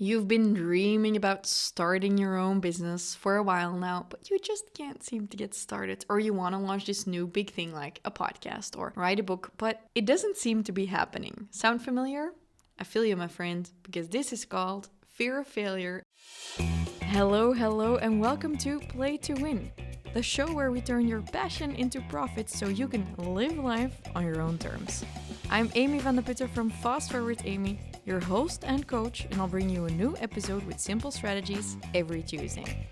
You've been dreaming about starting your own business for a while now, but you just can't seem to get started. Or you want to launch this new big thing like a podcast or write a book, but it doesn't seem to be happening. Sound familiar? I feel you, my friend, because this is called Fear of Failure. Hello, and welcome to Play to Win, the show where we turn your passion into profits so you can live life on your own terms. I'm Amy van de Putter from FastForwardAmy, your host and coach, and I'll bring you a new episode with simple strategies every Tuesday.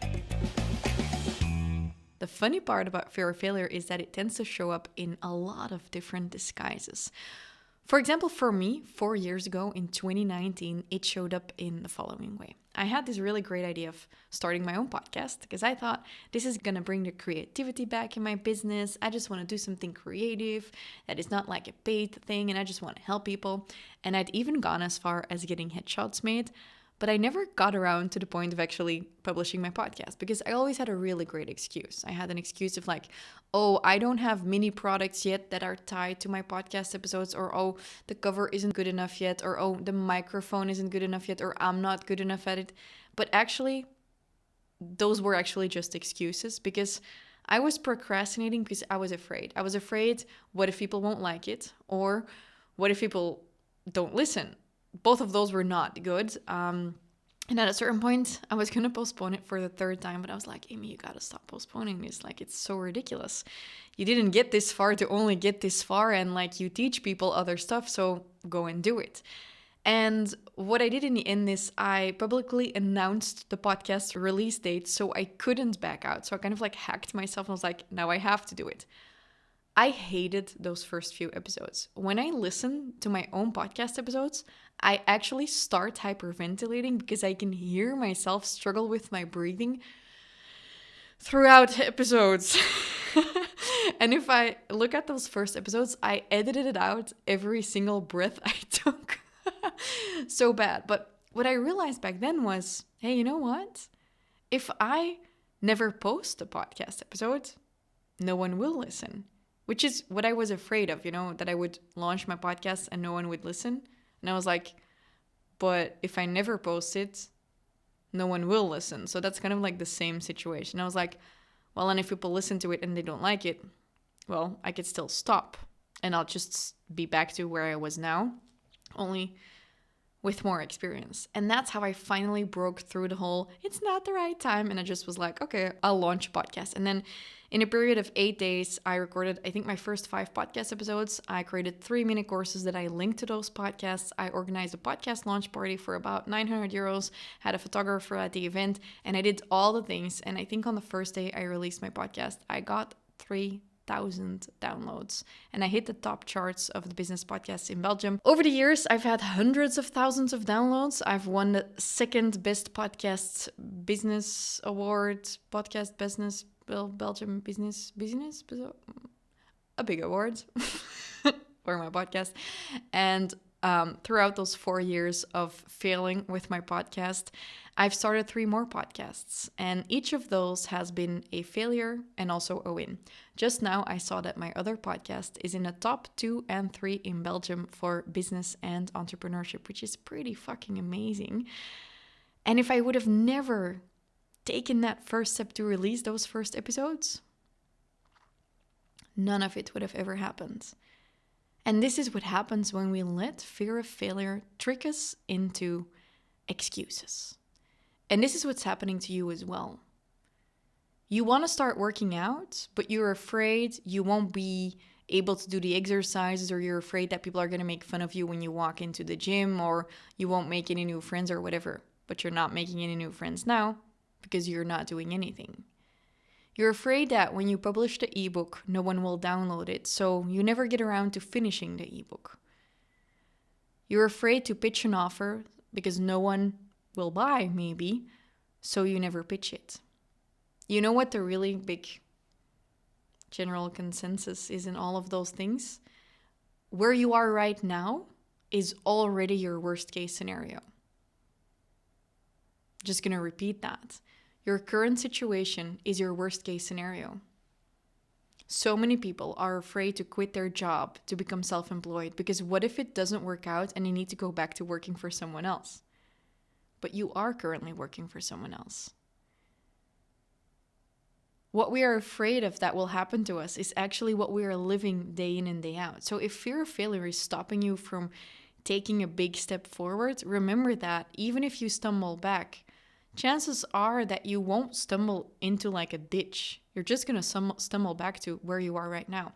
The funny part about fear of failure is that it tends to show up in a lot of different disguises. For example, for me, 4 years ago in 2019, it showed up in the following way. I had this really great idea of starting my own podcast because I thought this is going to bring the creativity back in my business. I just want to do something creative that is not like a paid thing, and I just want to help people. And I'd even gone as far as getting headshots made, but I never got around to the point of actually publishing my podcast because I always had a really great excuse. I had an excuse of like, oh, I don't have mini products yet that are tied to my podcast episodes, or oh, the cover isn't good enough yet, or oh, the microphone isn't good enough yet, or I'm not good enough at it. But actually, those were actually just excuses because I was procrastinating because I was afraid. I was afraid, what if people won't like it? Or what if people don't listen? Both of those were not good. And at a certain point, I was going to postpone it for the third time. But I was like, Amy, you got to stop postponing this. Like, it's so ridiculous. You didn't get this far to only get this far. And like, you teach people other stuff. So go and do it. And what I did in the end is I publicly announced the podcast release date so I couldn't back out. So I kind of like hacked myself and was like, now I have to do it. I hated those first few episodes. When I listen to my own podcast episodes, I actually start hyperventilating because I can hear myself struggle with my breathing throughout episodes. And if I look at those first episodes, I edited it out every single breath I took. So bad. But what I realized back then was, hey, you know what? If I never post a podcast episode, no one will listen. Which is what I was afraid of, that I would launch my podcast and no one would listen. And I was like, but if I never post it, no one will listen. So that's kind of like the same situation. I was like, well, and if people listen to it and they don't like it, well, I could still stop. And I'll just be back to where I was now, only with more experience. And that's how I finally broke through the whole, it's not the right time. And I just was like, okay, I'll launch a podcast. And then in a period of 8 days, I recorded, I think, my first 5 podcast episodes. I created 3 mini courses that I linked to those podcasts. I organized a podcast launch party for about 900 euros, had a photographer at the event, and I did all the things. And I think on the first day I released my podcast, I got 3,000 downloads, and I hit the top charts of the business podcasts in Belgium. Over the years, I've had hundreds of thousands of downloads. I've won the second best podcast business award, podcast business, Belgium business, a big award for my podcast. And throughout those 4 years of failing with my podcast, I've started 3 more podcasts, and each of those has been a failure and also a win. Just now, I saw that my other podcast is in the top 2 and 3 in Belgium for business and entrepreneurship, which is pretty fucking amazing. And if I would have never taken that first step to release those first episodes, none of it would have ever happened. And this is what happens when we let fear of failure trick us into excuses. And this is what's happening to you as well. You want to start working out, but you're afraid you won't be able to do the exercises, or you're afraid that people are going to make fun of you when you walk into the gym, or you won't make any new friends or whatever. But you're not making any new friends now because you're not doing anything. You're afraid that when you publish the ebook, no one will download it, so you never get around to finishing the ebook. You're afraid to pitch an offer because no one will buy, maybe, so you never pitch it. You know what the really big general consensus is in all of those things? Where you are right now is already your worst case scenario. Just gonna repeat that. Your current situation is your worst case scenario. So many people are afraid to quit their job to become self-employed because what if it doesn't work out and you need to go back to working for someone else? but you are currently working for someone else. What we are afraid of that will happen to us is actually what we are living day in and day out. So if fear of failure is stopping you from taking a big step forward, remember that even if you stumble back, chances are that you won't stumble into like a ditch. You're just going to stumble back to where you are right now.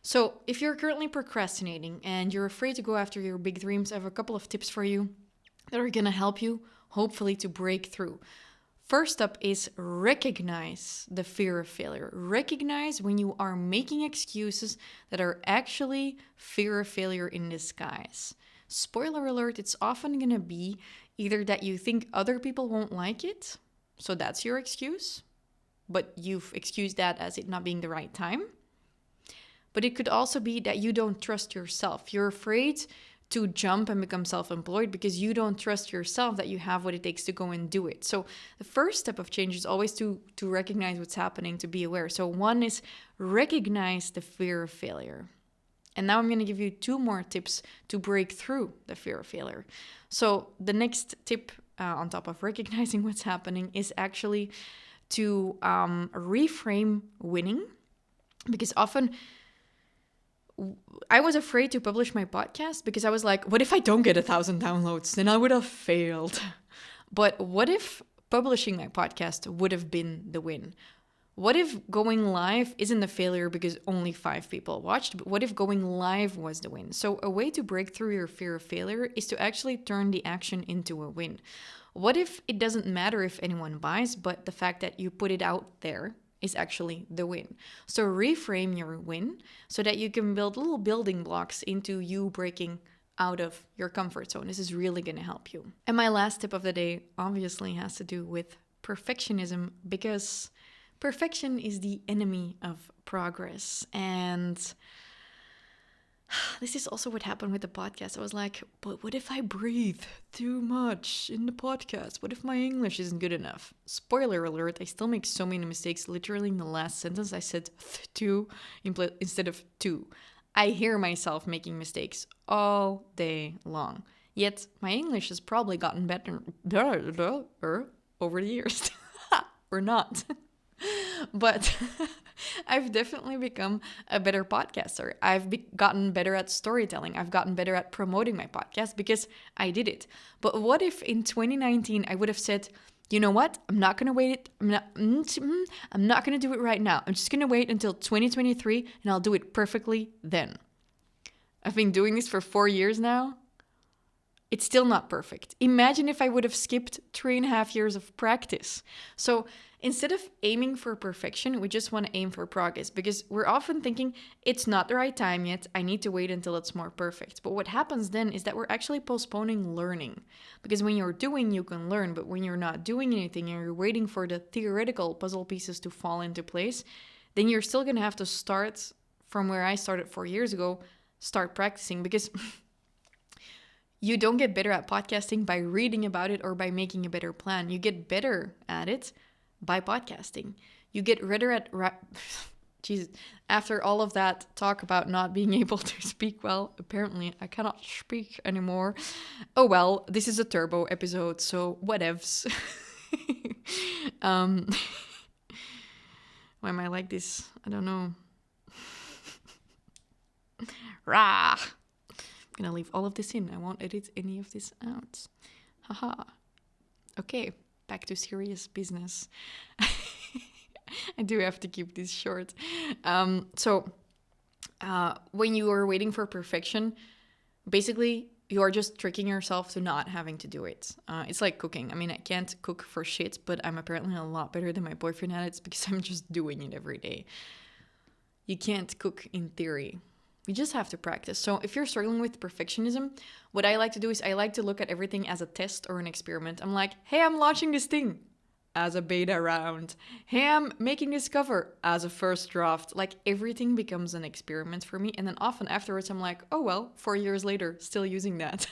So if you're currently procrastinating and you're afraid to go after your big dreams, I have a couple of tips for you that are going to help you, hopefully, to break through. First up is recognize the fear of failure. Recognize when you are making excuses that are actually fear of failure in disguise. Spoiler alert, it's often going to be either that you think other people won't like it, so that's your excuse, but you've excused that as it not being the right time. But it could also be that you don't trust yourself. You're afraid to jump and become self-employed because you don't trust yourself that you have what it takes to go and do it. So the first step of change is always to recognize what's happening, to be aware. So one is recognize the fear of failure. And now I'm going to give you 2 more tips to break through the fear of failure. So the next tip on top of recognizing what's happening is actually to reframe winning. Because often I was afraid to publish my podcast because I was like, what if I don't get 1,000 downloads? Then I would have failed. But what if publishing my podcast would have been the win? What if going live isn't a failure because only 5 people watched? But what if going live was the win? So a way to break through your fear of failure is to actually turn the action into a win. What if it doesn't matter if anyone buys, but the fact that you put it out there is actually the win? So reframe your win so that you can build little building blocks into you breaking out of your comfort zone. This is really going to help you. And my last tip of the day obviously has to do with perfectionism, because perfection is the enemy of progress. And this is also what happened with the podcast. I was like, but what if I breathe too much in the podcast? What if my English isn't good enough? Spoiler alert, I still make so many mistakes. Literally in the last sentence, I said two instead of two. I hear myself making mistakes all day long. Yet my English has probably gotten better over the years. Or not. But I've definitely become a better podcaster. I've gotten better at storytelling. I've gotten better at promoting my podcast because I did it. But what if in 2019 I would have said, you know what? I'm not going to wait. I'm not going to do it right now. I'm just going to wait until 2023 and I'll do it perfectly then. I've been doing this for 4 years now. It's still not perfect. Imagine if I would have skipped 3.5 years of practice. So instead of aiming for perfection, we just want to aim for progress, because we're often thinking it's not the right time yet. I need to wait until it's more perfect. But what happens then is that we're actually postponing learning, because when you're doing, you can learn. But when you're not doing anything and you're waiting for the theoretical puzzle pieces to fall into place, then you're still going to have to start from where I started 4 years ago, start practicing, because you don't get better at podcasting by reading about it or by making a better plan. You get better at it by podcasting. You get better at... Jesus, after all of that talk about not being able to speak well, apparently I cannot speak anymore. Oh well, this is a turbo episode, so whatevs. Why am I like this? I don't know. Rah! I'm gonna leave all of this in. I won't edit any of this out. Haha. Okay, back to serious business. I do have to keep this short. So when you are waiting for perfection, basically you are just tricking yourself to not having to do it. It's like cooking. I mean, I can't cook for shit, but I'm apparently a lot better than my boyfriend at it because I'm just doing it every day. You can't cook in theory. You just have to practice. So if you're struggling with perfectionism, what I like to do is I like to look at everything as a test or an experiment. I'm like, hey, I'm launching this thing as a beta round. Hey, I'm making this cover as a first draft. Like, everything becomes an experiment for me. And then often afterwards, I'm like, oh, well, 4 years later, still using that.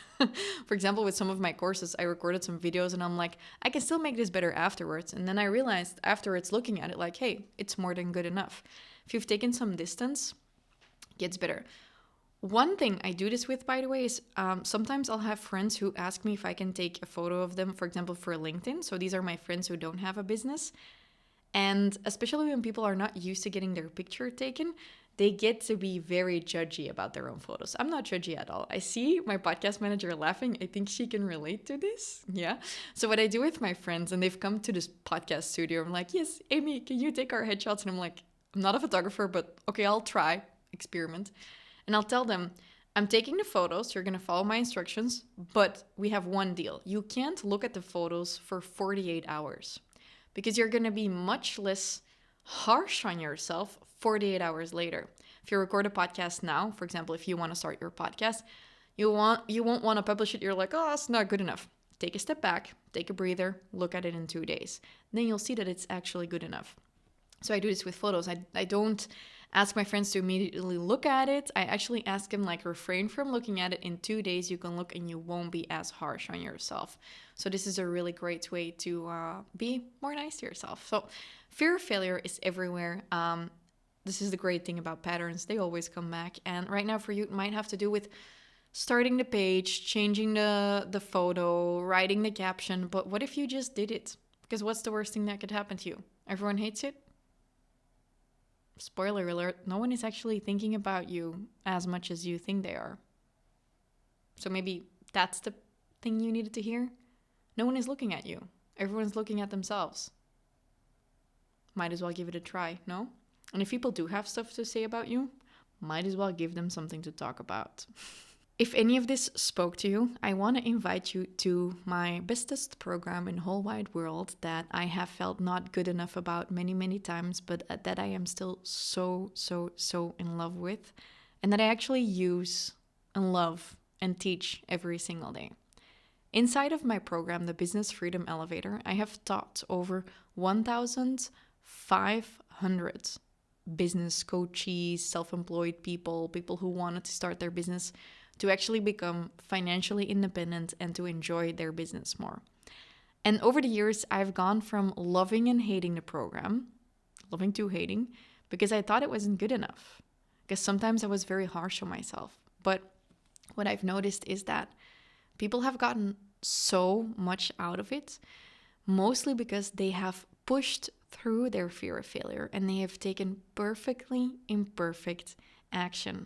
For example, with some of my courses, I recorded some videos and I'm like, I can still make this better afterwards. And then I realized afterwards looking at it like, hey, it's more than good enough. If you've taken some distance, gets better. One thing I do this with, by the way, is sometimes I'll have friends who ask me if I can take a photo of them, for example, for LinkedIn. So these are my friends who don't have a business. And especially when people are not used to getting their picture taken, they get to be very judgy about their own photos. I'm not judgy at all. I see my podcast manager laughing. I think she can relate to this. Yeah. So what I do with my friends, and they've come to this podcast studio, I'm like, yes, Amy, can you take our headshots? And I'm like, I'm not a photographer, but okay, I'll try, experiment. And I'll tell them, I'm taking the photos, you're going to follow my instructions, but we have one deal. You can't look at the photos for 48 hours because you're going to be much less harsh on yourself 48 hours later. If you record a podcast now, for example, if you want to start your podcast, you won't want to publish it. You're like, oh, it's not good enough. Take a step back, take a breather, look at it in 2 days. Then you'll see that it's actually good enough. So I do this with photos. I don't ask my friends to immediately look at it. I actually ask them, like, refrain from looking at it. In 2 days, you can look and you won't be as harsh on yourself. So this is a really great way to be more nice to yourself. So fear of failure is everywhere. This is the great thing about patterns. They always come back. And right now for you, it might have to do with starting the page, changing the photo, writing the caption. But what if you just did it? Because what's the worst thing that could happen to you? Everyone hates it? Spoiler alert, no one is actually thinking about you as much as you think they are. So maybe that's the thing you needed to hear. No one is looking at you. Everyone's looking at themselves. Might as well give it a try, no? And if people do have stuff to say about you, might as well give them something to talk about. If any of this spoke to you, I want to invite you to my bestest program in the whole wide world that I have felt not good enough about many, many times, but that I am still so in love with, and that I actually use and love and teach every single day. Inside of my program, the Business Freedom Elevator, I have taught over 1,500 business coaches, self-employed people who wanted to start their business to actually become financially independent and to enjoy their business more. And over the years, I've gone from loving and hating the program, loving to hating, because I thought it wasn't good enough. Because sometimes I was very harsh on myself. But what I've noticed is that people have gotten so much out of it, mostly because they have pushed through their fear of failure and they have taken perfectly imperfect action.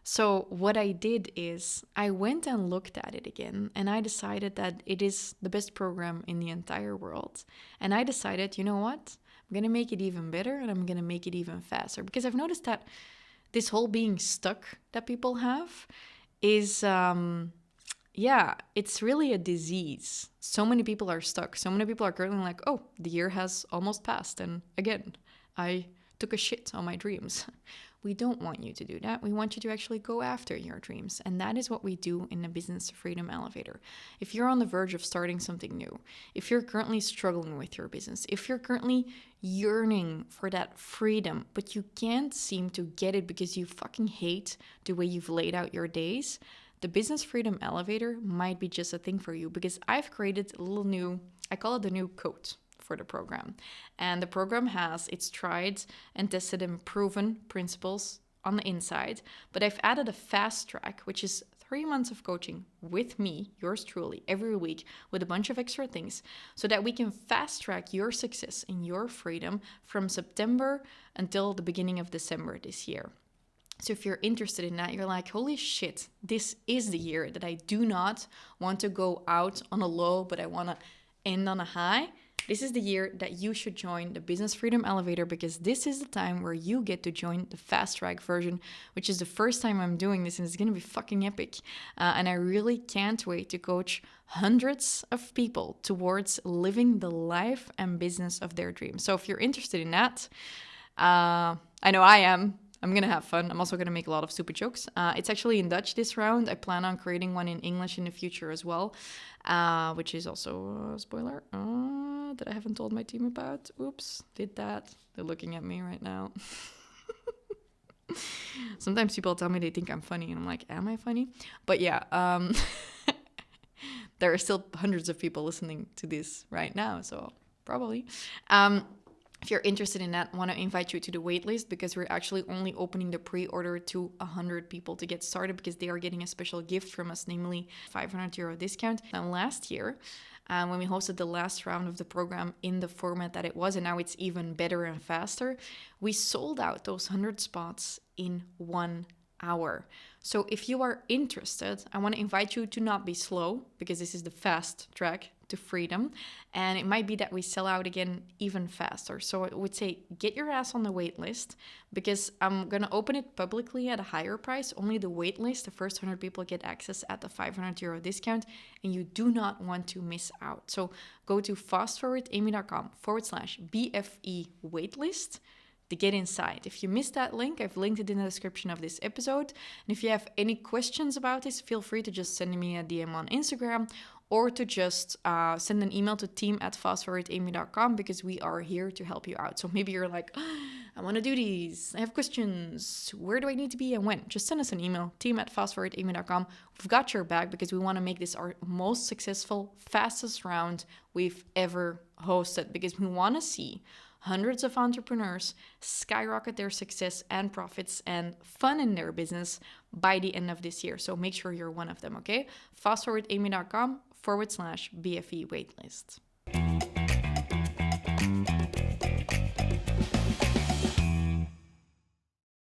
So what I did is I went and looked at it again and I decided that it is the best program in the entire world. And I decided, you know what? I'm going to make it even better and I'm going to make it even faster. Because I've noticed that this whole being stuck that people have is, it's really a disease. So many people are stuck. So many people are currently like, oh, the year has almost passed. And again, I took a shit on my dreams. We don't want you to do that. We want you to actually go after your dreams. And that is what we do in the Business Freedom Elevator. If you're on the verge of starting something new, if you're currently struggling with your business, if you're currently yearning for that freedom, but you can't seem to get it because you fucking hate the way you've laid out your days, the Business Freedom Elevator might be just a thing for you, because I've created a little new, I call it the new code for the program. And the program has its tried and tested and proven principles on the inside, but I've added a fast track, which is 3 months of coaching with me, yours truly, every week with a bunch of extra things so that we can fast track your success and your freedom from September until the beginning of December this year. So if you're interested in that, you're like, holy shit, this is the year that I do not want to go out on a low, but I want to end on a high. This is the year that you should join the Business Freedom Elevator, because this is the time where you get to join the fast track version, which is the first time I'm doing this and it's going to be fucking epic. And I really can't wait to coach hundreds of people towards living the life and business of their dreams. So if you're interested in that, I know I am. I'm going to have fun. I'm also going to make a lot of stupid jokes. It's actually in Dutch this round. I plan on creating one in English in the future as well, which is also a spoiler that I haven't told my team about. Oops, did that. They're looking at me right now. Sometimes people tell me they think I'm funny, and I'm like, am I funny? But yeah, there are still hundreds of people listening to this right now, so probably. If you're interested in that, I want to invite you to the waitlist, because we're actually only opening the pre-order to 100 people to get started, because they are getting a special gift from us, namely €500 discount. And last year, when we hosted the last round of the program in the format that it was, and now it's even better and faster, we sold out those 100 spots in 1 hour. So if you are interested, I want to invite you to not be slow, because this is the fast track to freedom, and it might be that we sell out again even faster. So I would say get your ass on the wait list, because I'm going to open it publicly at a higher price. Only the wait list, the first 100 people get access at the €500 discount, and you do not want to miss out. So go to fastforwardamy.com/BFE waitlist to get inside. If you missed that link, I've linked it in the description of this episode. And if you have any questions about this, feel free to just send me a DM on Instagram, or to just send an email to team@fastforwardamy.com, because we are here to help you out. So maybe you're like, I want to do these, I have questions, where do I need to be and when? Just send us an email, team@fastforwardamy.com. We've got your back, because we want to make this our most successful, fastest round we've ever hosted, because we want to see hundreds of entrepreneurs skyrocket their success and profits and fun in their business by the end of this year. So make sure you're one of them, okay? fastforwardamy.com/BFE waitlist.